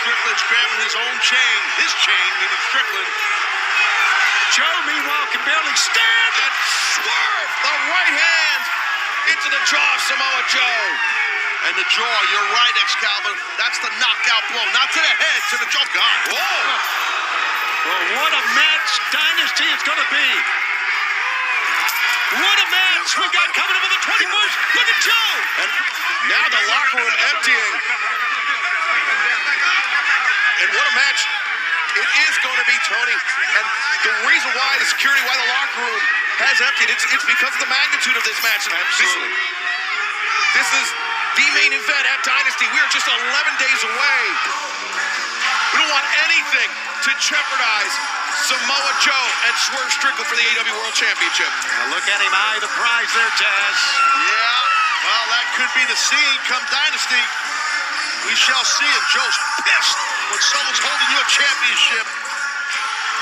Strickland's grabbing his chain, meaning Strickland. Joe, meanwhile, can barely stand. And Swerve, the right hand into the jaw of Samoa Joe. And the jaw, you're right, Excalibur. That's the knockout blow. Not to the head, to the jaw. God, whoa. Well, what a match Dynasty is going to be. What a match we got coming up on the 21st. Look at Joe. And now the locker room emptying. And what a match it is going to be, Tony. And the reason why the security, why the locker room has emptied, it's because of the magnitude of this match. Absolutely. This is the main event at Dynasty. We are just 11 days away. We don't want anything to jeopardize Samoa Joe and Swerve Strickland for the AEW World Championship. Now look at him eye the prize there, Taz. Yeah, well, that could be the scene come Dynasty. We shall see. And Joe's pissed when someone's holding you a championship.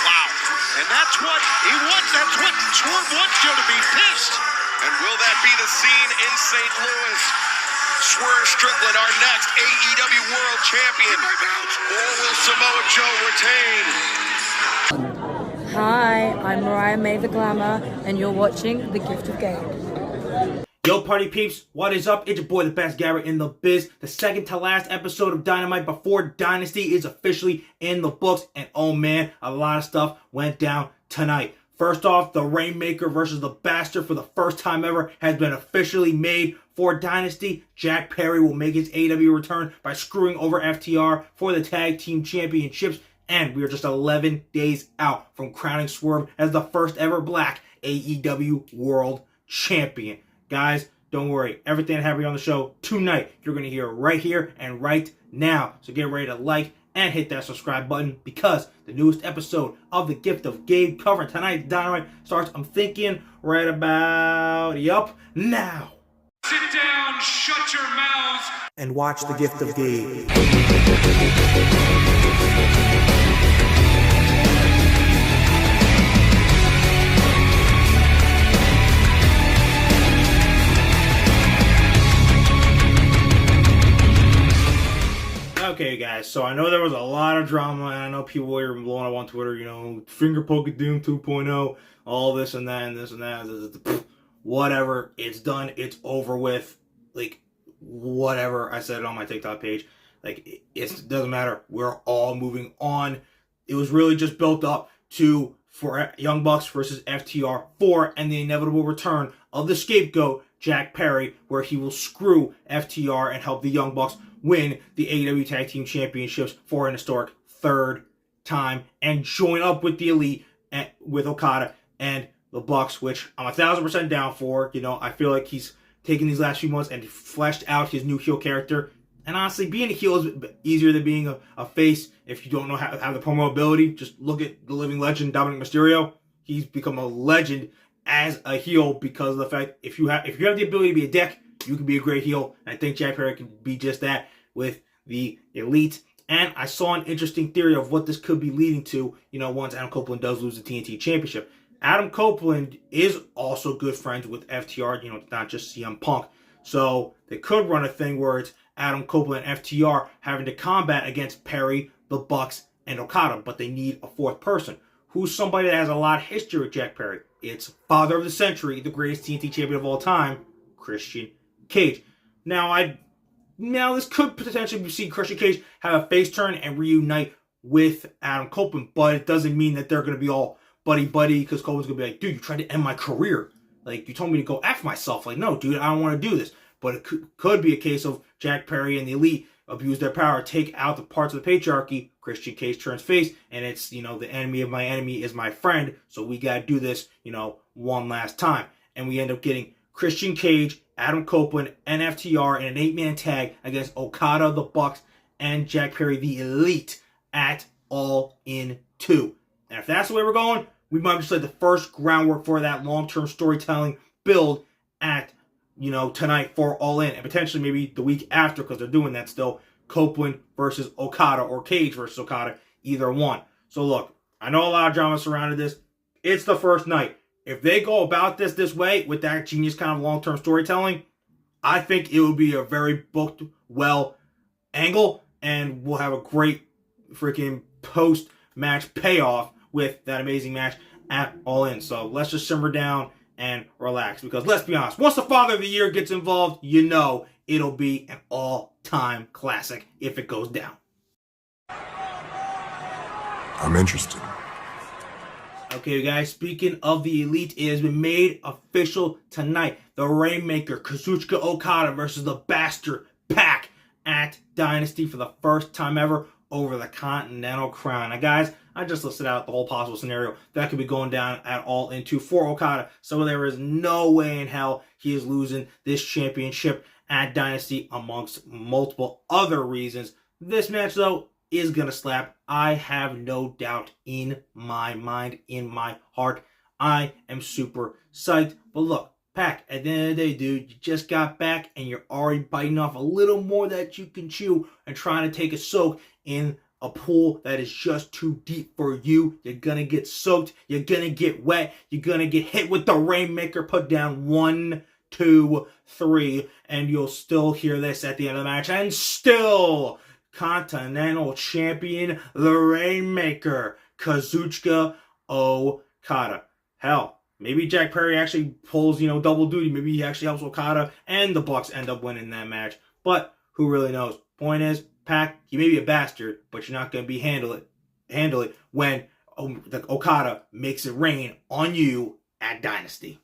Wow. And that's what he wants. That's what Swerve wants Joe to be, pissed. And will that be the scene in St. Louis? Swerve Strickland, our next AEW World Champion. Or will Samoa Joe retain? Hi, I'm Mariah May the Glamour, and you're watching The Gift of Gabe. Yo, party peeps, what is up? It's your boy, the best Garrett in the biz. The second to last episode of Dynamite before Dynasty is officially in the books. And oh man, a lot of stuff went down tonight. First off, the Rainmaker versus the Bastard for the first time ever has been officially made for Dynasty. Jack Perry will make his AEW return by screwing over FTR for the Tag Team Championships. And we are just 11 days out from crowning Swerve as the first ever black AEW World Champion. Guys, don't worry. Everything that happened on the show tonight, you're going to hear right here and right now. So get ready to like and hit that subscribe button because the newest episode of The Gift of Gabe covering tonight's Dynamite starts, I'm thinking, right about, now. Sit down, shut your mouths, and watch The Gift of Gabe. Okay, guys, so I know there was a lot of drama, and I know people were blowing up on Twitter, finger poke at Doom 2.0, all this and that, and this and that, whatever, it's done, it's over with, whatever, I said it on my TikTok page, it doesn't matter, we're all moving on. It was really just built up for Young Bucks versus FTR 4, and the inevitable return of the Scapegoat, Jack Perry, where he will screw FTR and help the Young Bucks win the AEW Tag Team Championships for an historic third time and join up with the Elite and with Okada and the Bucks, which I'm 1,000% down for. I feel like he's taken these last few months and fleshed out his new heel character. And honestly, being a heel is easier than being a face if you don't know how to have the promo ability. Just look at the living legend, Dominic Mysterio. He's become a legend as a heel because of the fact if you have the ability to be a dick, you can be a great heel. And I think Jack Perry can be just that with the Elite. And I saw an interesting theory of what this could be leading to, once Adam Copeland does lose the TNT Championship. Adam Copeland is also good friends with FTR, it's not just CM Punk. So they could run a thing where it's Adam Copeland and FTR having to combat against Perry, the Bucks, and Okada. But they need a fourth person. Who's somebody that has a lot of history with Jack Perry? It's Father of the Century, the greatest TNT champion of all time, Christian Cage. Now this could potentially see Christian Cage have a face turn and reunite with Adam Copeland, but it doesn't mean that they're going to be all buddy-buddy because Copeland's going to be like, dude, you tried to end my career. You told me to go F myself. No, dude, I don't want to do this. But it could be a case of Jack Perry and the Elite abuse their power, take out the parts of the patriarchy, Christian Cage turns face, and it's, the enemy of my enemy is my friend, so we got to do this, one last time. And we end up getting Christian Cage, Adam Copeland, and FTR in an 8-man tag against Okada, the Bucks, and Jack Perry, the Elite, at All In 2. And if that's the way we're going, we might just lay the first groundwork for that long-term storytelling build at, tonight for All In, and potentially maybe the week after, because they're doing that still, Copeland versus Okada, or Cage versus Okada, either one. So look, I know a lot of drama surrounded this. It's the first night. If they go about this way, with that genius kind of long-term storytelling, I think it would be a very booked well angle, and we'll have a great freaking post-match payoff with that amazing match at All In. So let's just simmer down and relax, because let's be honest, once the Father of the Year gets involved, you know it'll be an all-time classic if it goes down. I'm interested. Okay, guys, speaking of the Elite, it has been made official tonight. The Rainmaker, Kazuchika Okada versus the Bastard Pac at Dynasty for the first time ever over the Continental Crown. Now, guys, I just listed out the whole possible scenario that could be going down at All In for Okada. So there is no way in hell he is losing this championship at Dynasty, amongst multiple other reasons. This match, though, is going to slap. I have no doubt in my mind, in my heart. I am super psyched. But look, Pac, at the end of the day, dude, you just got back and you're already biting off a little more that you can chew and trying to take a soak in a pool that is just too deep for you. You're going to get soaked. You're going to get wet. You're going to get hit with the Rainmaker. Put down 1, 2, 3, and you'll still hear this at the end of the match. And still, Continental Champion, the Rainmaker, Kazuchika Okada. Hell, maybe Jack Perry actually pulls, double duty. Maybe he actually helps Okada, and the Bucks end up winning that match. But who really knows? Point is, Pac, you may be a bastard, but you're not going to be handle it when the Okada makes it rain on you at Dynasty.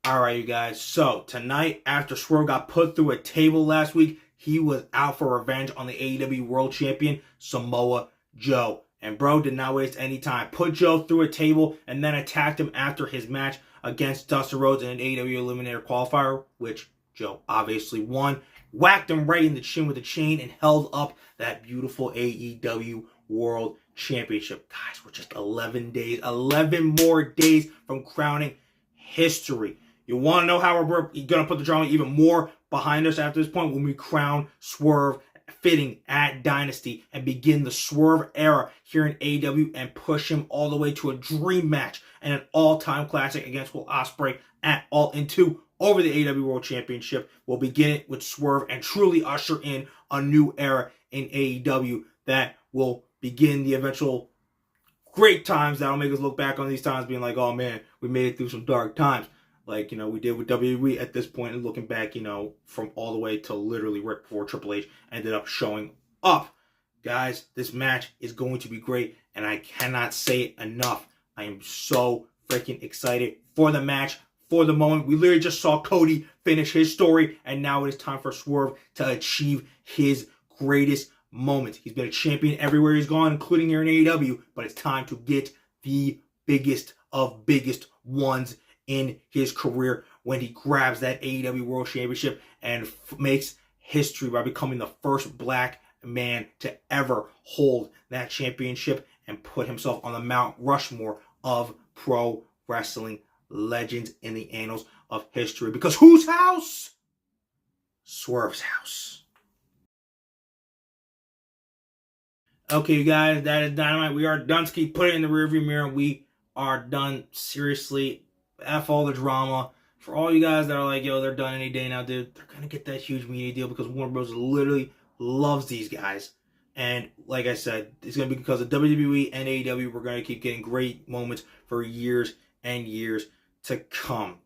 Alright, you guys, so tonight, after Swerve got put through a table last week, he was out for revenge on the AEW World Champion, Samoa Joe. And bro did not waste any time. Put Joe through a table and then attacked him after his match against Dustin Rhodes in an AEW Eliminator Qualifier, which Joe obviously won. Whacked him right in the chin with a chain and held up that beautiful AEW World Championship. Guys, we're just 11 more days from crowning history. You want to know how we're going to put the drama even more behind us after this point? When we crown Swerve fitting at Dynasty and begin the Swerve era here in AEW and push him all the way to a dream match and an all-time classic against Will Ospreay at All In 2 over the AEW World Championship. We'll begin it with Swerve and truly usher in a new era in AEW that will begin the eventual great times that'll make us look back on these times being like, oh man, we made it through some dark times. Like, we did with WWE at this point, and looking back, from all the way to literally right before Triple H ended up showing up. Guys, this match is going to be great, and I cannot say it enough. I am so freaking excited for the match, for the moment. We literally just saw Cody finish his story, and now it is time for Swerve to achieve his greatest moment. He's been a champion everywhere he's gone, including here in AEW, but it's time to get the biggest of biggest ones in his career when he grabs that AEW World Championship and makes history by becoming the first black man to ever hold that championship and put himself on the Mount Rushmore of pro wrestling legends in the annals of history. Because whose house? Swerve's house. Okay, you guys, that is Dynamite. We are done. Put it in the rearview mirror. We are done. Seriously, F all the drama. For all you guys that are like, yo, they're done any day now, dude, they're going to get that huge media deal because Warner Bros. Literally loves these guys. And like I said, it's going to be because of WWE and AEW. We're going to keep getting great moments for years and years to come.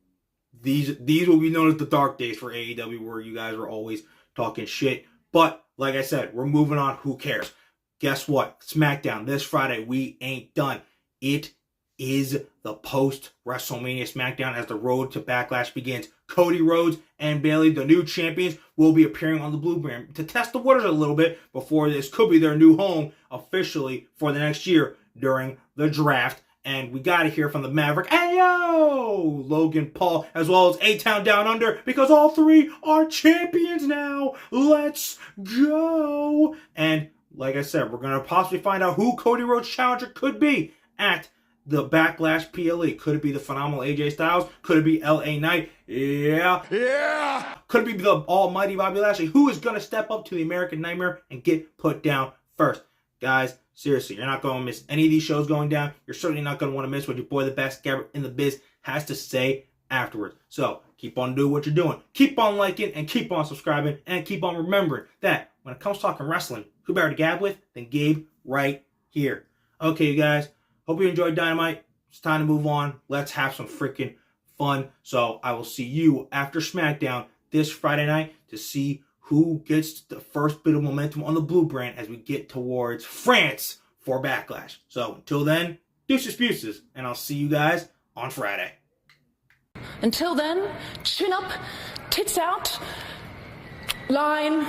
These will be known as the dark days for AEW, where you guys are always talking shit. But like I said, we're moving on. Who cares? Guess what? SmackDown this Friday. We ain't done. It is the post-WrestleMania SmackDown as the road to Backlash begins. Cody Rhodes and Bayley, the new champions, will be appearing on the Blue Brand to test the waters a little bit before this could be their new home officially for the next year during the draft. And we got to hear from the Maverick, Ayo! Logan Paul, as well as A-Town Down Under, because all three are champions now. Let's go! And like I said, we're going to possibly find out who Cody Rhodes' challenger could be at the Backlash PLE. Could it be the phenomenal AJ Styles? Could it be LA Knight? Yeah. Could it be the almighty Bobby Lashley? Who is going to step up to the American Nightmare and get put down first? Guys, seriously, you're not going to miss any of these shows going down. You're certainly not going to want to miss what your boy, the best Gabe in the biz, has to say afterwards. So, keep on doing what you're doing. Keep on liking and keep on subscribing and keep on remembering that when it comes to talking wrestling, who better to gab with than Gabe right here. Okay, you guys. Hope you enjoyed Dynamite. It's time to move on. Let's have some freaking fun. So I will see you after SmackDown this Friday night to see who gets the first bit of momentum on the Blue Brand as we get towards France for Backlash. So until then, deuces, and I'll see you guys on Friday. Until then, chin up, tits out, line.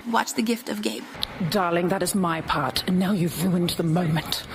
Watch The Gift of Gabe. Darling, that is my part, and now you've ruined the moment.